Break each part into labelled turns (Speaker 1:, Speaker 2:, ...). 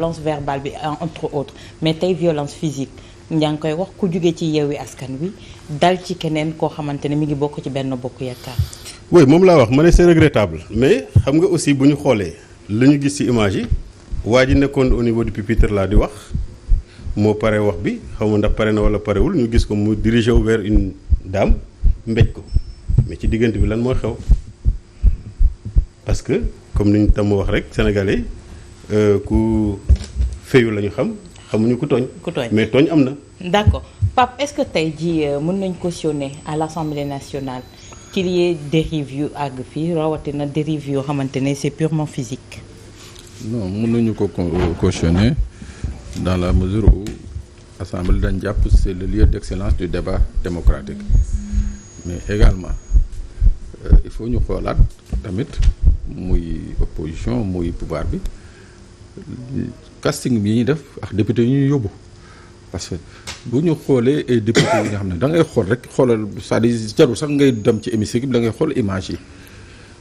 Speaker 1: violence verbale bi entre autres mais tey violence physique yaa ngi koy wax ku jóge ci Yewwi Askan Wi dal ci keneen koo xamante ne mi ngi bokk ci Benno Bokk Yaakaar.
Speaker 2: oui moom laa wax ma ne c'est regrettable mais xam nga aussi bu ñu xoolee la ñu gis ci image yi waa ji nekkoon au niveau du pupitre laa di wax moo pare wax bi xaw ma ndax pare na wala parewul ñu gis ko mu dirigé wu vers une dame mbéj ko mais ci diggante bi lan moo xew parce que comme ni ñu tam wax rek sénégalais ku feyu la ñu xam xamuñu ku tooñ. mais tooñ am na.
Speaker 1: d'accord Pape est-ce que tey jii mën nañ cautionner à l'Assemblée nationale qu'il y ait dérive yu àgg fii rawatina dérive yoo xamante ne c'est purement physique.
Speaker 3: non mën nañu ko cautionner dans la mesure où Assemblée dañ jàpp c'est le lieu d'excellence du débat démocratique mais également il faut ñu xoolaat tamit muy opposition muy pouvoir bi casting bi ñuy def ak député yi ñuy yóbbu parce que bu ñu xoolee ay député yi nga xam ne da ngay xool rek xoolal c'est-à-dire jarul sax ngay dem ci hémicycle bi da ngay xool image yi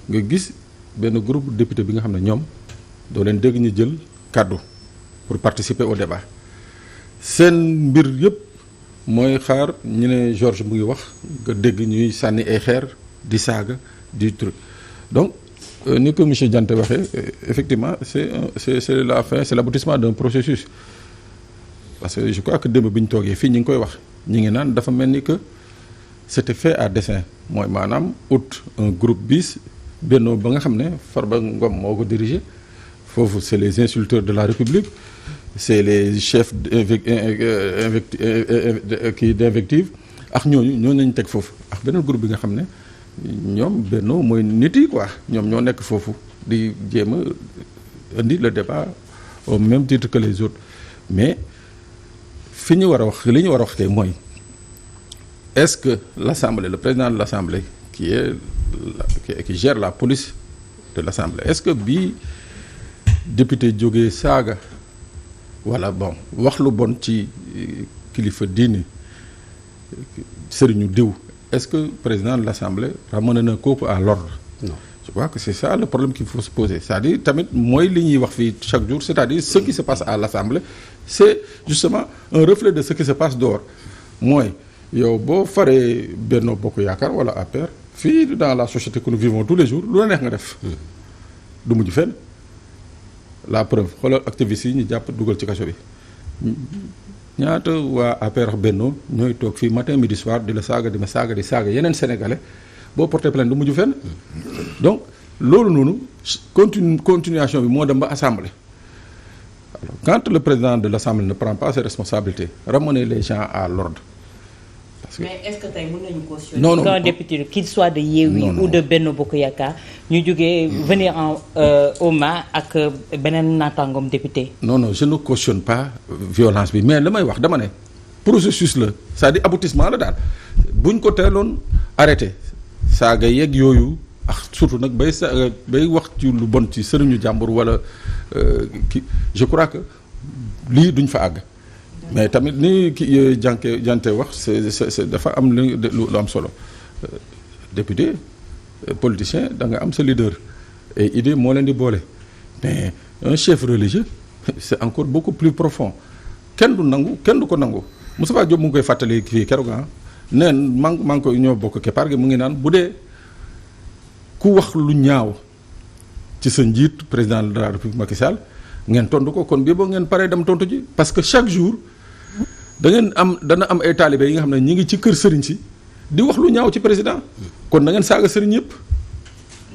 Speaker 3: nga gis benn groupe député bi nga xam ne ñoom doo leen dégg ñu jël kàddu pour participer au débat seen mbir yëpp mooy xaar ñu ne Georges mu ngi wax nga dégg ñuy sànni ay xeer di saaga di truc donc ni ko monsieur Dianté waxee effectivement c'est la fin c'est l'aboutissement d'un processus parce que je crois que démb bi ñu toogee fii ñi ngi koy wax ñi ngi naan dafa mel ni que c'était fait à dessein mooy maanaam ut un groupe bis Benno ba nga xam ne Farba Ngom moo ko dirigé foofu c'est les insulteurs de la République c'est les chefs d'invective ak ñooñu nañ teg foofu ak beneen groupe bi nga xam ne ñoom Benno mooy nit yi quoi ñoom ñoo nekk foofu di jéem a indi le débat au même titre que les autres mais fi ñu war a wax li ñu war a wax tey mooy est-ce que l'Assemblée le président de l'Assemblée qui gère la police de l'Assemblée est-ce que bii député jógee saaga wala bon wax lu bon ci kilifa diini sëriñu diw est-ce que président de l'Assemblée ramené na kooku à l'ordre non je crois que c'est ça le problème qu'il faut se poser c'est-à-dire tamit mooy li ñuy wax fii chaque jour c'est-à-dire ce qui se passe à l'Assemblée c'est justement un reflet de ce qui se passe dehors mooy yow boo faree Benno Bokk Yaakaar wala APR fii dans la société que nous vivons tous les jours lu la neex nga def du mujj fenn la preuve xoolal activistes yi ñu jàpp dugal ci kaso bi ñaata waa APR Benno ñooy toog fii matin midi soir di la saaga di ma saaga di saaga yeneen sénégalais boo porté plainte du mujj fenn donc loolu noonu continuation bi moo dem ba assemblée alors quand le président de l'Assemblée ne prend pas ses responsabilités ramener les gens à l'ordre
Speaker 1: mais est-ce que tey mën nañu cautionner qu'un député qu'il soit de Yewwi ou de Benno Bokk Yaakaar ñu jógee venir en aux mains ak beneen naataangoom député.
Speaker 3: non je ne cautionne pas violence bi mais li may wax dama ne processus la c'est-à-dire aboutissement la daal buñ ko teeloon arrêté saaga yeeg yooyu ak surtout nag bay wax ci lu bon ci sëriñu jàmbur wala ki je crois que lii duñ fa àgg. mais tamit ni ki jante wax c'est dafa am lu am solo député politicien da nga am sa leader et idée moo leen di boole mais un chef religieux c'est encore beaucoup plus profond kenn du ko nangu Moustapha Diop mu ngi koy fàttali fii keroog neen maa ngi koy ñoo bokk keppaar gi mu ngi naan bu dee ku wax lu ñaaw ci sa njiit président de la République Macky Sall ngeen tontu ko kon bii boo ngeen paree dem tontu ji parce que chaque jour dana am ay taalibe yi nga xam ne ñi ngi ci kër sëriñ si di wax lu ñaaw ci président kon na ngeen saaga sëriñ yëpp.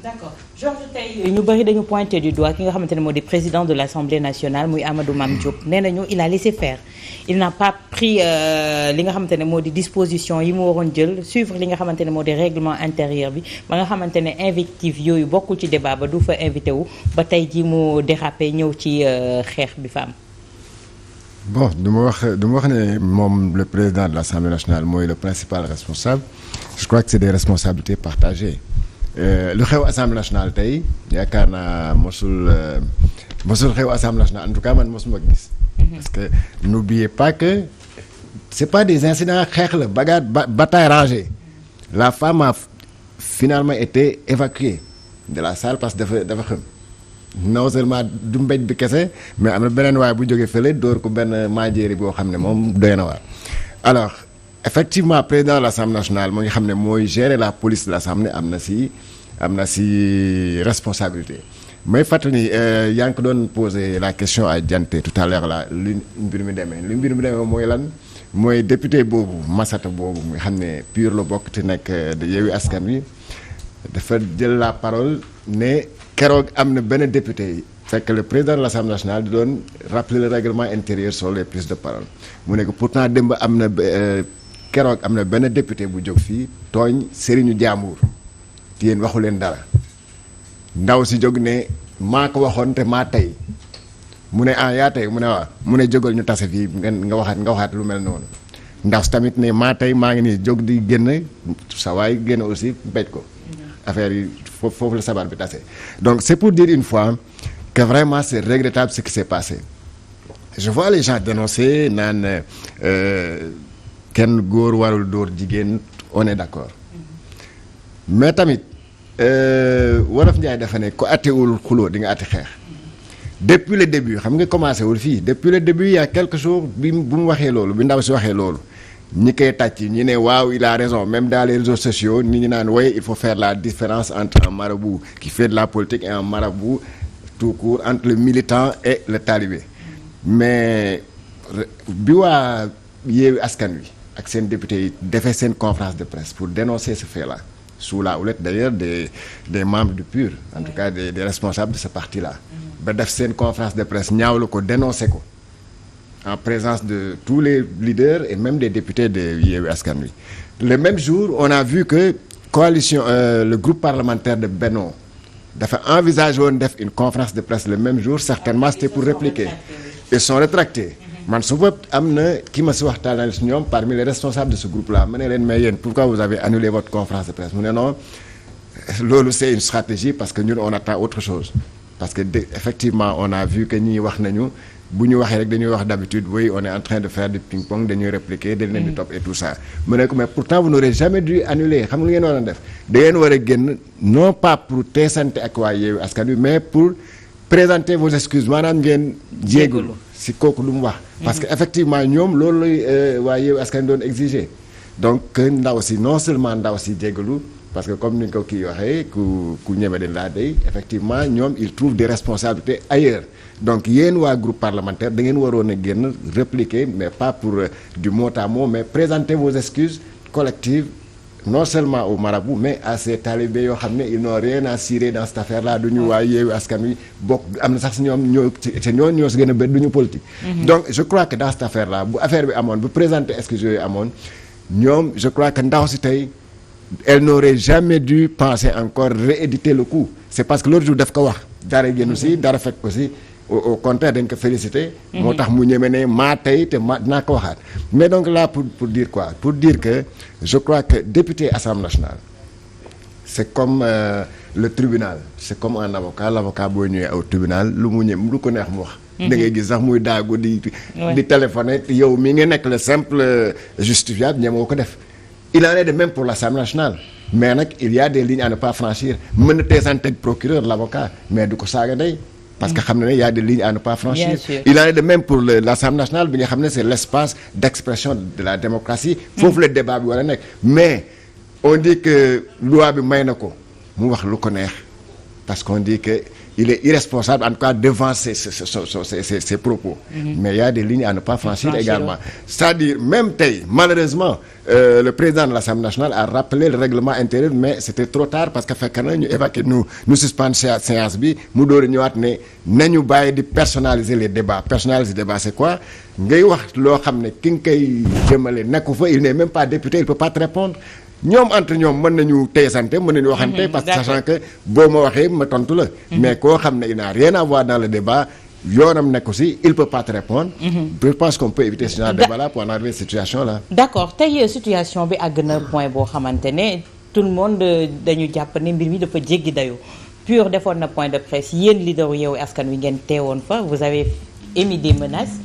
Speaker 1: d'accord Georges tey ñu bëri dañu pointer du doigt ki nga xamante ne moo di président de l'Assemblée nationale muy Amadou Mame Diop nee nañu il a laissé faire il n'a pas pris li nga xamante ne moo di disposition yi mu waroon jël suivre li nga xamante ne moo di règlement intérieur bi ba nga xamante ne invective yooyu bokkul ci débat ba du fa invité wu ba tey ji mu dérapé ñëw ci xeex bi fa am.
Speaker 4: bon du ma wax ne moom le président de l'Assemblée nationale mooy le principal responsable je crois que c'est des responsabilités partagées lu xew Assemblée nationale tey yaakaar naa mosul xew Assemblée nationale en tout cas man mosuma gis. parce que n'oubliez pas que c'est pas des incidents xeex la bagarre bataille rangée la femme a finalement été évacuée de la salle parce que dafa xam non seulement du mbéj bi kese mais am na beneen waay bu jógee fële dóor ko benn maajéeri boo xam ne moom doy na waar. alors effectivement président de l'Assemblée nationale mu ngi xam ne mooy gérer la police de l'Assemblée am na si responsabilité. may fàttali yaa ngi ko doon poser la question à Dianté tout à l'heure là li mbir mi demee mooy lan mooy député boobu Massata boobu nga xam ne PUR la bokk te nekk Yewwi Askan Wi dafa jël la parole ne keroog am na benn député fekk le président de l'Assemblée nationale di doon rappeler le règlement intérieur sur les prises de parole mu ne ko pourtant démb am na keroog am na benn député bu jóg fii tooñ sëriñu jaambur te yéen waxu leen dara. ndaw si jóg ne maa ko waxoon te maa tey mu ne yaa tey mu ne waaw mu ne jógal ñu tase fii nga waxaat lu mel noonu ndaw si tamit ne maa tey maa ngi nii jóg di génn sa waay génn aussi mbéj ko affaire yi foofu la sabar bi tase. donc c'est pour dire une fois que vraiment c'est regrettable ce qui s'est passé je vois les gens dénoncer naan kenn góor warul dóor jigéen on est d'accord mais tamit. Wolof Njaay dafa ne ko attewul xuloo di nga atti xeex depuis le début xam nga commencé wul fii depuis le début il y a quelques jours bu mu waxee loolu bi ndaw si waxee loolu ñi koy tàcc ñi ne waaw il a raison même dans les réseaux sociaux ñi ngi naan oui il faut faire la différence entre un marabout qui fait de la politique et un marabout tout court entre le militant et le talibé mais bi waa Yewwi Askan Wi ak seen député yi defee seen conférence de presse pour dénoncer ce fait là sous la houlette d'ailleurs des membres du PUR en tout cas des responsables de ce parti-là ba def seen conférence de presse ñaawlu ko dénoncé ko en présence de tous les leaders et même des députés de Yewwi Askan Wi. Le même jour on a vu que le groupe parlementaire de Benno dafa envisagé woon def une conférence de presse le même jour certainement c'était pour répliquer ils sont rétractés. man su bopp am na ki ma si waxtaanal si ñoom parmi les responsables de ce groupe là ma ne leen mais yéen pourquoi vous avez annulé votre conférence de presse mu ne non loolu c'est une stratégie parce que ñun on attend autre chose parce que effectivement on a vu que ñii wax nañu bu ñu waxee rek dañuy wax d'habitude oui on est en train de faire du ping-pong dañuy répliquer dañ leen di topp et tout ça mu ne ko mais pourtant vous n'aurez jamais dû annuler xam nga ngeen war a def da ngeen war a génn non pas pour teesante ak waa Yewwi Askan Wi mais pour présenter vos excuses maanaam ngeen jégalu si kooku lu mu wax parce que effectivement ñoom loolu lay waa Yewwi Askan Wi doon exiger donc ndaw si non seulement ndaw si jégalu parce que comme ni nga ko kii waxee ku ñeme de laa day effectivement ñoom ils trouvent des responsabilités ailleurs donc yéen waa groupe parlementaire da ngeen waroon a génn répliquer mais pas pour du mot à mot mais présenter vos excuses collectives non seulement au marabout mais à ces talibés yoo xam ne ils n'ont rien à cirer dans cette affaire là du ñu waa Yewwi Askan Wi bokk am na sax si ñoom ñoo si gën a bëri du ñu politique. donc je crois que dans cette affaire là bu affaire bi amoon bu présenter excuses yooyu amoon ñoom je crois que ndaw si tey elle n'aurait jamais dû penser encore rééditer le coup c'est parce que l'autre jour daf ko wax dara génn si dara fekk ko si au contraire dañ ko féliciter. moo tax mu ñeme ne maa tey te ma dinaa ko waxaat mais donc là pour dire quoi pour dire que je crois que député Assemblée nationale c'est comme le tribunal c'est comme un avocat l'avocat boo ñëwee au tribunal lu mu ñëm lu ko neex mu wax. da ngay gis sax muy daagu di téléphoner yow mi nga nekk le simple justifiable ñemoo ko def. il en est de même pour l'Assemblée nationale mais nag il y a des lignes à ne pas franchir mën na teesante ak procureur l'avocat mais du ko saaga ndey parce que xam na ne y a des lignes à ne pas franchir il en est de même pour l'Assemblée nationale bi nga xam ne c'est l'espace d'expression de la démocratie foofu le débat bi war a nekk mais on dit que loi bi may na ko mu wax lu ko neex parce qu'on dit que il est irresponsable en tout cas devant ses propos. Mais il y a des lignes à ne pas franchir également. C'est-à-dire même tey malheureusement le président de l'Assemblée nationale a rappelé le règlement intérieur mais c'était trop tard parce que fekk na ñu évacuer ñu suspendre séance bi mu door a ñëwaat ne nañu bàyyi di personnaliser les débats personnaliser les débats c'est quoi ngay wax loo xam ne ki nga koy jëmale nekku fa il n'est même pas député il peut pas te répondre. ñoom entre ñoom mën nañu teesante mën nañu waxante parce que sachant que boo ma waxee ma tontu la mais koo xam ne il n'a rien à voir dans le débat yoonam nekk aussi il peut pas te répondre je pense qu'on peut éviter ce genre de débat là pour en arriver à cette situation là
Speaker 1: d'accord tey situation bi àgg na point boo xamante ne tout le monde dañu jàpp ne mbir mi dafa jéggi dayoo PUR defoon na point de presse yéen leader Yewwi Askan Wi ngeen teewoon fa vous avez émis des menaces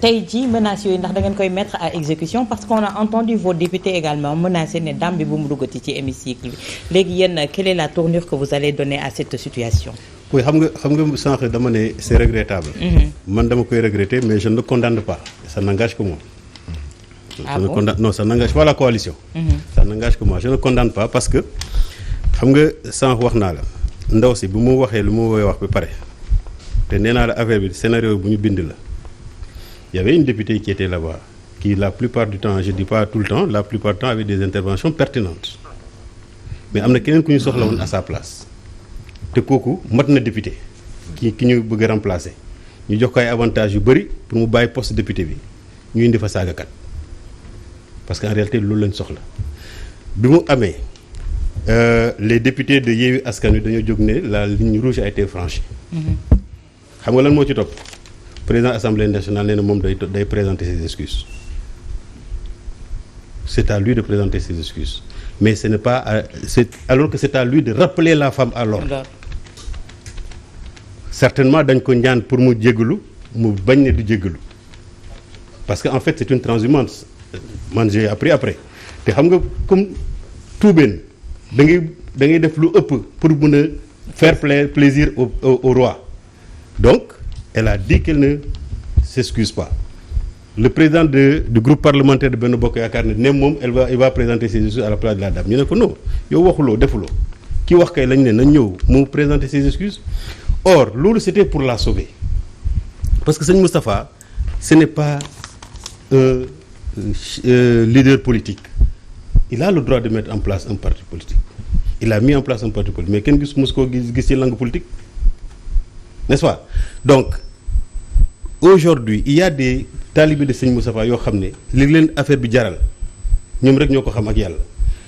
Speaker 1: tey jii menaces yooyu ndax da ngeen koy mettre à exécution parce qu'on a entendu vos députés également menacer ne dam bi bu mu duggati ci hémicycle bi léegi yéen quelle est la tournure que vous allez donner à cette situation.
Speaker 2: oui xam nga sànq dama ne c'est regrettable. man dama koy regretter mais je ne le condamne pas ça n'engage que moi.
Speaker 1: Ah bon?
Speaker 2: Non, ça n'engage pas la coalition. Ça n'engage que moi je ne condamne pas parce que xam nga sànq wax naa la ndaw si bu mu waxee lu mu woy wax ba pare te nee naa la affaire bi scénario bu ñu bind la y avait une députée qui était là-bas qui la plupart du temps je dis pas tout le temps la plupart du temps avait des interventions pertinentes mais am na keneen ku ñu soxla woon à sa place te kooku mat na député ki ñu bëgg a remplacer ñu jox ko ay avantages yu bëri pour mu bàyyi poste député bi ñu indi fa saagakat parce que en réalité loolu lañ soxla bi mu amee les députés de Yewwi Askan Wi dañoo jóg ne la ligne rouge a été franchie. xam nga lan moo ci topp président assemblée nationale nee na moom day présenter ses excuses c'est à lui de présenter ses excuses mais ce n'est pas alors que c'est à lui de rappeler la femme à l'ordre. Certainement dañ ko ñaan pour mu jéggalu mu bañ ne du jéggalu parce que en fait c'est une transhumance man j'ai appris après te xam nga comme tuubeen da ngay def lu ëpp pour mën a faire plaisir au roi donc elle a dit qu'elle ne s'excuse pas le président du groupe parlementaire de Benno Bokk Yaakaar ne moom il va présenter ses excuses à la place de la dame ñu ne ko non yow waxuloo defuloo ki wax kay lañ ne nañ ñëw mu présenter ses excuses or loolu c'était pour la sauver parce que sëñ Moustapha ce n'est pas un leader politique il a le droit de mettre en place un parti politique il a mis en place un parti politique mais kenn mos koo gis ci langue politique n'est-ce pas donc aujourd'hui il y a des talibés de sëñ Moustapha yoo xam ne li leen affaire bi jaral ñoom rek ñoo ko xam ak yàlla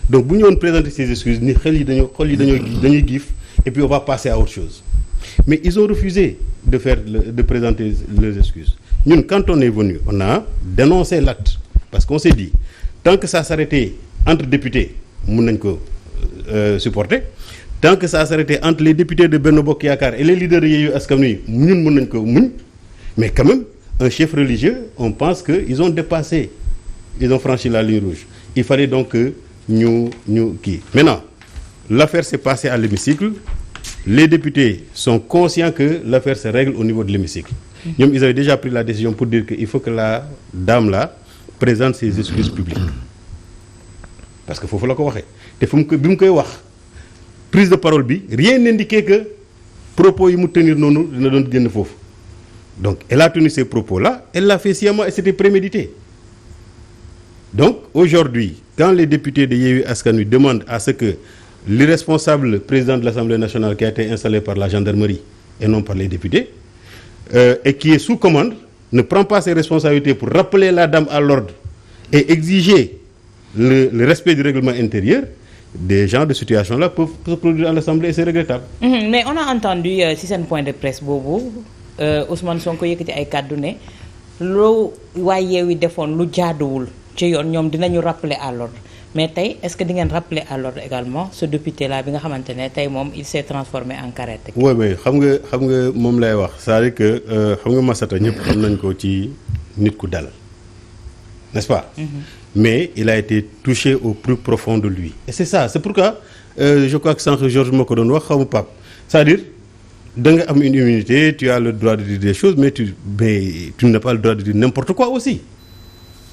Speaker 2: donc bu ñu woon présenter ces excuses ni xel yi dañuy giif et puis on va passer à autre chose mais ils ont refusé de présenter leurs excuses ñun quand on est venu on a dénoncé l'acte parce qu'on s'est dit tant que ça s'arrêtait entre députés mun nañ ko supporter tant que ça s'arrêtait entre les députés de Benno Bokk Yaakaar et les leaders de Yewwi Askan Wi ñun mun nañ ko muñ mais quand même un chef religieux on pense que ils ont franchi la ligne rouge il fallait donc que ñu kii maintenant l'affaire s'est passée à l'hémicycle les députés sont conscients que l'affaire se règle au niveau de l'hémicycle ñoom ils avaient déjà pris la décision pour dire que il faut que la dame là présente ses excuses publiques parce que foofu la ko waxee te bi mu koy wax prise de parole bi rien n'indiquait que propos yi mu tenir noonu dina doon génn foofu donc elle a tenu ces propos là elle l'a fait sciemment et c'était prémédité donc aujourd'hui quand les députés de Yewwi Askan Wi demandent à ce que l'irresponsable président de l'Assemblée nationale qui a été installé par la gendarmerie et non par les députés et qui est sous commande ne prend pas ses responsabilités pour rappeler la dame à l'ordre et exiger le respect du règlement intérieur des genres de situations là peuvent se produire à l'Assemblée et c'est regrettable.
Speaker 1: Mais on a entendu si seen point de presse boobu Ousmane Sonko yëkkati ay kàddu ne loo waa Yewwi defoon lu jaaduwul ci yoon ñoom dinañu rappeler à l'ordre mais tey est-ce que di ngeen rappeler à l'ordre également ce député là bi nga xamante ne tey moom il s'est transformé en karaté.
Speaker 2: oui mais xam nga moom lay wax c'est-à-dire que xam nga Massata ñëpp xam nañ ko ci nit ku dal n'est-ce pas. Mais il a été touché au plus profond de lui et c'est ça c'est pourquoi je crois que sànq Georges moo ko doon wax xaw ma Pape c'est-à-dire da nga am une immunité tu as le droit de dire des choses mais tu n'as pas le droit de dire n'importe quoi aussi.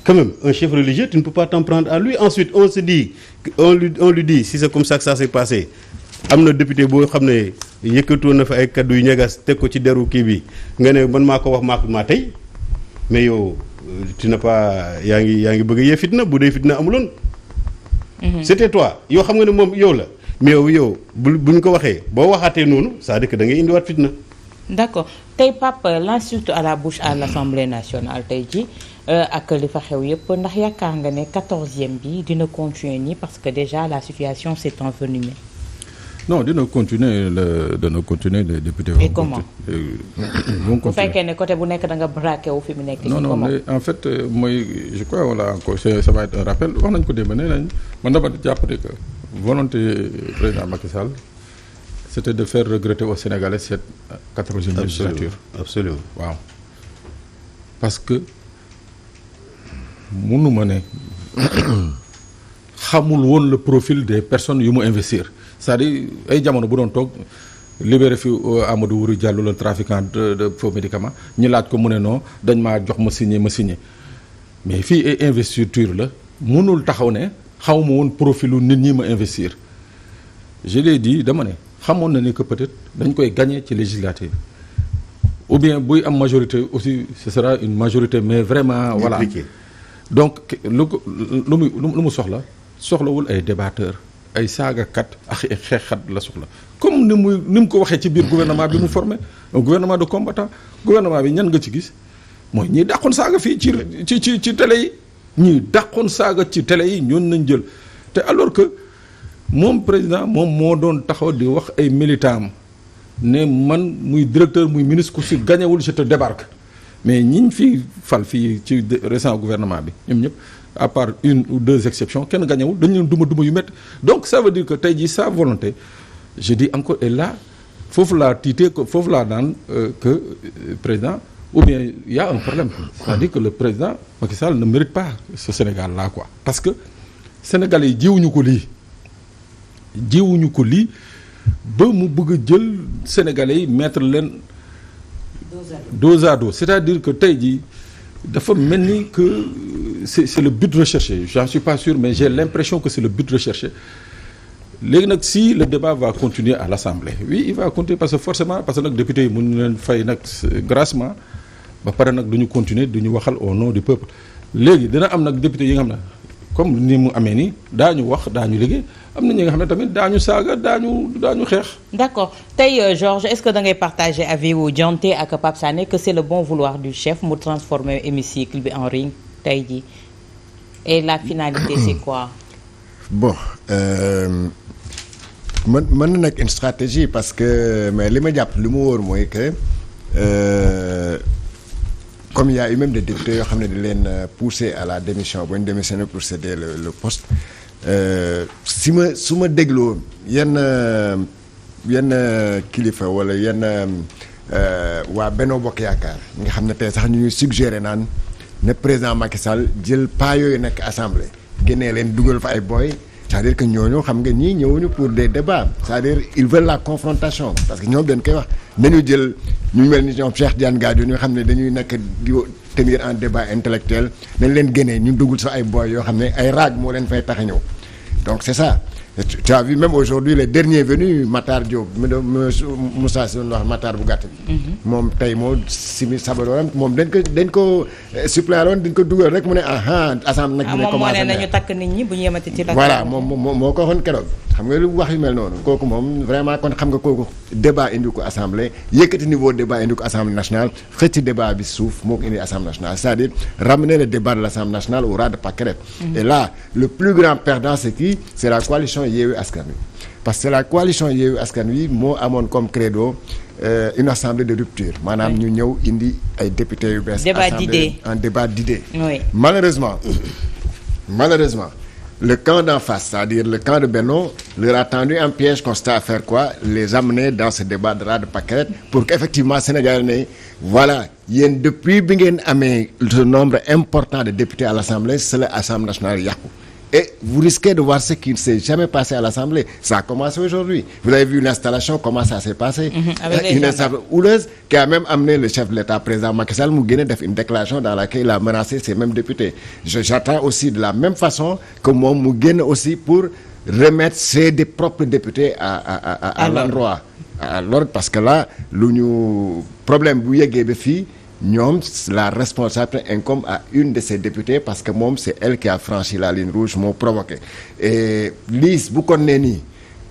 Speaker 2: Quand même, un chef religieux, tu ne peux pas t'en prendre à lui. Ensuite, on se dit, on lui dit, si c'est comme ça que ça s'est passé, am na député boo xam ne yëkkatoo na fa ay kaddu yu ñagas teg ko ci deru kii bi nga ne man maa ko wax maa tey mais yow tu n'as pas yaa ngi bëgg a yee fitna bu dee fitna amuloon. C'était toi yow xam nga ne moom yow la mais yow buñ ko waxee boo waxaatee noonu c'est-à-dire que da ngay indiwaat fitna.
Speaker 1: D'accord tey Pape l'insulte à la bouche à l'Assemblée nationale tey ji ak li fa xew yëpp ndax yaakaar nga ne 14e bi dina continuer nii parce que déjà la situation s'est envenimée.
Speaker 3: Non dina continuer les députés.
Speaker 1: Et comment bu fekkee ne côté bu nekk da nga braqué wu fi mu nekk.
Speaker 3: non mais en fait mooy je crois voilà encore ça va être un rappel wax nañ ko démb nee nañ man dama jàpp que volonté président Macky Sall c'était de faire regretter aux Sénégalais cette 14e législature.
Speaker 2: Absolument
Speaker 3: waaw parce que. mënuma ne xamul woon le profil des personnes yu mu investir c'est-à-dire ay jamono bu doon toog libéré fi Amadou Wuri Diallo le trafiquant de faux médicaments ñu laaj ko mu ne non dañ maa jox ma signé mais fii ay investiture la mënul taxaw ne xaw ma woon profilu nit ñi ma investir je l'ai dit dama ne xamoon na ne que peut-être dañ koy gagner ci législative ou bien buy am majorité aussi ce sera une majorité mais vraiment voilà donc lu mu soxlawul ay débatteurs ay saagakat ak ay xeexkat la soxla comme ni mu ko waxee ci biir gouvernement bi mu formé un gouvernement de combattants gouvernement bi ñan nga ci gis mooy ñi dàqoon saaga fii ci télé yi ñi dàqoon saaga ci télé yi ñoon nañ jël te alors que moom président moom moo doon taxaw di wax ay militants am ne man muy directeur muy ministre ku si gañewul je te débarque mais ñiñ fi fal fii ci récent gouvernement bi ñoom ñëpp à part une ou deux exceptions kenn gañewul dañu leen duma yu métti donc ça veut dire que tey jii sa volonté je dis encore et là foofu laa tiitee foofu laa daan que président ou bien il y a un problème c'est-à-dire que le président Macky Sall ne mérite pas ce Sénégal là quoi parce que Sénégalais yi jiwuñu ko lii ba mu bëgg a jël Sénégalais yi mettre leen dos à dos c'est-à-dire que tey jii dafa mel ni que c'est le but recherché j'en suis pas sûr mais j'ai l'impression que c'est le but recherché léegi nag si le débat va continuer à l'Assemblée oui il va continuer parce que nag député yi mënuñu leen fay nag grassement ba pare nag du ñu continuer du ñu waxal au nom du peuple léegi dina am nag député yi nga xam ne comme ni mu amee nii daañu wax daañu liggéey am na ñi nga xam ne tamit daañu saaga daañu xeex.
Speaker 1: d'accord tey Georges est-ce que da ngay partager avis wu Dianté ak Pape Sané que c'est le bon vouloir du chef mu transformer hémicycle bi en ring tey jii et la finalité c'est quoi.
Speaker 4: bon mën na nekk une stratégie parce que mais li ma jàpp li mu wóor mooy que comme il y a eu même des députés yoo xam ne di leen pousser à la démission ba ñu démissionné pour céder le poste su ma dégloo yenn kilifa wala yenn waa Benno Bokk Yaakaar nga xam ne tey sax ñu ngi suggéré naan ne président Macky Sall jël pas yooyu nekk assemblée génnee leen dugal fa ay boy c'est-à-dire que ñooñu xam nga ñii ñëwuñu pour des débats c'est-à-dire ils veulent la confrontation parce que ñoom dañ koy wax nañu jël ñu mel ni ñoom Cheikh Diane Gadio ñu xam ne dañuy nekk di tenir un débat intellectuel nañ leen génnee ñu dugul sa ay boy yoo xam ne ay raag moo leen fay tax a ñëw donc c'est ça tu as vu même aujourd'hui les derniers venus Matar Diop Moussa Sy doon wax Matar bu gàtt bi moom tey moo simi sabadoram moom dañ ko suppléé woon dañ ko dugal rek mu ne assemblée nag dina commencé
Speaker 1: moom moo ne nañu takk nit ñi bu ñu yemati ci la
Speaker 4: voilà moom moo ko waxoon keroog xam nga lu wax yu mel noonu kooku moom vraiment kon xam nga kooku débat indi ko assemblée yëkkati niveau débat indi ko assemblée nationale xëcc débat bi suuf moo ko indi assemblée nationale c'est-à-dire ramener le débat de l'assemblée nationale au ras de pâquerette et là le plus grand perdant c'est qui c'est la coalition Yewwi Askan Wi parce que la coalition Yewwi Askan Wi moo amoon comme credo une assemblée de rupture maanaam ñu ñëw indi ay députés yu bees un débat d'idées
Speaker 1: oui.
Speaker 4: malheureusement le camp d'en face c'est-à-dire le camp de Benno leur a tendu un piège consistant à faire quoi les amener dans ce débat de ras de pâquerette pour qu'effectivement Sénégal ne voilà yéen depuis bi ngeen amee ce nombre important de députés à l'Assemblée c'est l'Assemblée nationale yàqu et vous risquez de voir ce qui ne s'est jamais passé à l'Assemblée. Ça a commencé aujourd'hui. Vous avez vu l'installation, comment ça s'est passé. Une installation houleuse qui a même amené le chef de l'État, président Macky Sall, mu génne def une déclaration dans laquelle il a menacé ces mêmes députés. J'attends aussi de la même façon que moom mu génn aussi pour remettre ses propres députés à l'endroit, à l'ordre, parce que là, lu ñu problème bu yeggee ba fii ñoom la responsabilité incombe à une de ces députés parce que moom c'est elle qui a franchi la ligne rouge moo provoqué et lii bu kon nee nii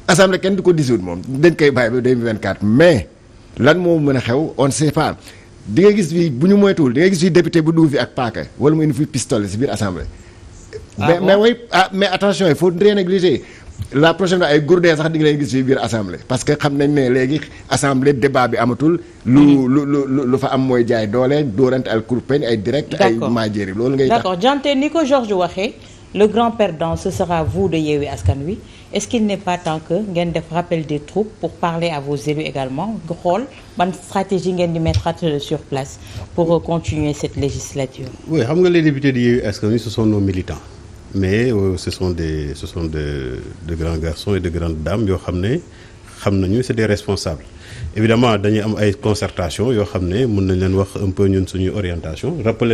Speaker 4: assemblée kenn du ko dissoudre moom dañ koy bàyyi ba 2024 mais lan moo mën a xew on ne sait pas di nga gis fii bu ñu moytuwul di nga gis fii député bu dugg fi ak paaka wala mu indi fi pistolet si biir assemblée mais oui mais attention il faut rien négliger la prochaine fois ay gourdin sax di nga leen gis fii biir assemblée parce que xam nañ ne léegi assemblée débat bi amatul lu fa am mooy jaay doole dóorante al kurpeñ ay direct ay maajéeri loolu ngay tax
Speaker 1: d'accord Dianté ni ko Georges waxee le grand perdant ce sera vous de Yewwi Askan Wi est-ce qu'il n'est pas temps que ngeen def rappel des troupes pour parler à vos élus également nga xool ban stratégie ngeen di mettre sur place pour continuer cette législature.
Speaker 2: oui xam nga les députés de Yewwi Askan Wi ce sont nos militants mais ce sont de grands garçons et de grandes dames yoo xam ne xam nañu c'est des responsables évidemment dañuy am ay concertation yoo xam ne mën nañ leen wax un peu ñun suñuy orientation rappeler